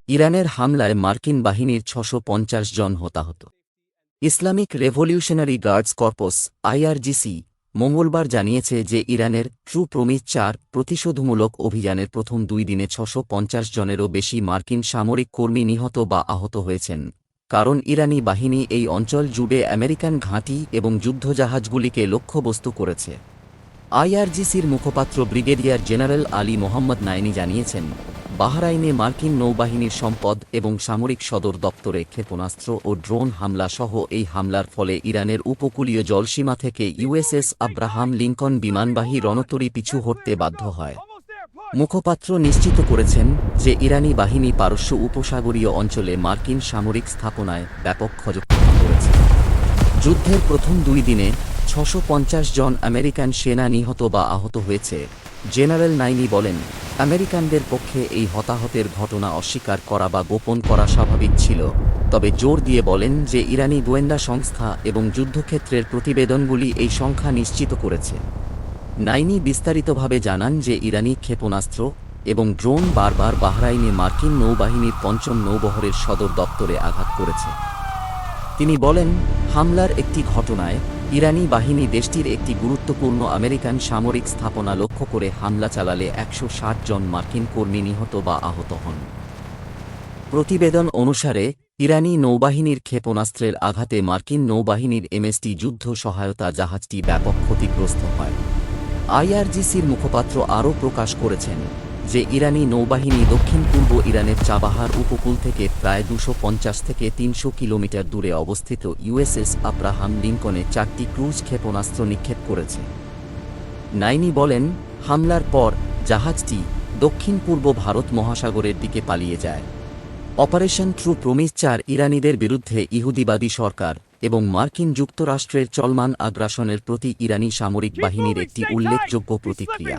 ইরানের হামলায় মার্কিন বাহিনীর ৬৫০ জন হতাহত। Islamic revolutionary guards corps IRGC মঙ্গলবার জানিয়েছে যে ইরানের ট্রু প্রমিস ৪ প্রতিশোধমূলক অভিযানের প্রথম ২ দিনে ৬৫০ জনেরও বেশি মার্কিন সামরিক কর্মী নিহত বা আহত হয়েছেন, কারণ ইরানি বাহিনী এই অঞ্চল জুড়ে আমেরিকান ঘাঁটি এবং যুদ্ধজাহাজগুলিকে লক্ষ্যবস্তু করেছে। আইআরজিসির মুখপাত্র ব্রিগেডিয়ার জেনারেল আলী মোহাম্মদ নাইনি জানিয়েছেন, বাহরাইনে মার্কিন নৌবাহিনীর সম্পদ এবং সামরিক সদর দপ্তরে ক্ষেপণাস্ত্র ও ড্রোন হামলা সহ এই হামলার ফলে ইরানের উপকূলীয় জলসীমা থেকে ইউএসএস আব্রাহাম লিঙ্কন বিমানবাহী রণতরী পিছু হটতে বাধ্য হয়। মুখপাত্র নিশ্চিত করেছেন যে ইরানি বাহিনী পারস্য উপসাগরীয় অঞ্চলে মার্কিন সামরিক স্থাপনায় ব্যাপক ক্ষয়ক্ষতি করেছে। যুদ্ধের প্রথম ২ দিনে ৬৫০ জন আমেরিকান সেনা নিহত বা আহত হয়েছে। জেনারেল নাইনি বলেন, আমেরিকানদের পক্ষে এই হতাহতের ঘটনা অস্বীকার করা বা গোপন করা স্বাভাবিক ছিল, তবে জোর দিয়ে বলেন যে ইরানি গোয়েন্দা সংস্থা এবং যুদ্ধক্ষেত্রের প্রতিবেদনগুলি এই সংখ্যা নিশ্চিত করেছে। নাইনি বিস্তারিতভাবে জানান যে ইরানি ক্ষেপণাস্ত্র এবং ড্রোন বারবার বাহরাইনে মার্কিন নৌবাহিনীর ৫ম নৌবহরের সদর দপ্তরে আঘাত করেছে। তিনি বলেন, হামলার একটি ঘটনায় ইরানি বাহিনী দেশটির একটি গুরুত্বপূর্ণ আমেরিকান সামরিক স্থাপনা লক্ষ্য করে হামলা চালালে ১৬০ জন মার্কিন কর্মী নিহত বা আহত হন। প্রতিবেদন অনুসারে ইরানি নৌবাহিনীর ক্ষেপণাস্ত্রের আঘাতে মার্কিন নৌবাহিনীর এমএসটি যুদ্ধ সহায়তা জাহাজটি ব্যাপক ক্ষতিগ্রস্ত হয়। আইআরজিসির মুখপাত্র আরও প্রকাশ করেছেন যে ইরানি নৌবাহিনী দক্ষিণ পূর্ব ইরানের চাবাহার উপকূল থেকে প্রায় ২৫০ থেকে ৩০০ কিলোমিটার দূরে অবস্থিত ইউএসএস আব্রাহাম লিঙ্কনে ৪টি ক্রুজ ক্ষেপণাস্ত্র নিক্ষেপ করেছে। নাইনি বলেন, হামলার পর জাহাজটি দক্ষিণ পূর্ব ভারত মহাসাগরের দিকে পালিয়ে যায়। অপারেশন ট্রু প্রমিস ৪ ইরানিদের বিরুদ্ধে ইহুদিবাদী সরকার এবং মার্কিন যুক্তরাষ্ট্রের চলমান আগ্রাসনের প্রতি ইরানি সামরিক বাহিনীর একটি উল্লেখযোগ্য প্রতিক্রিয়া।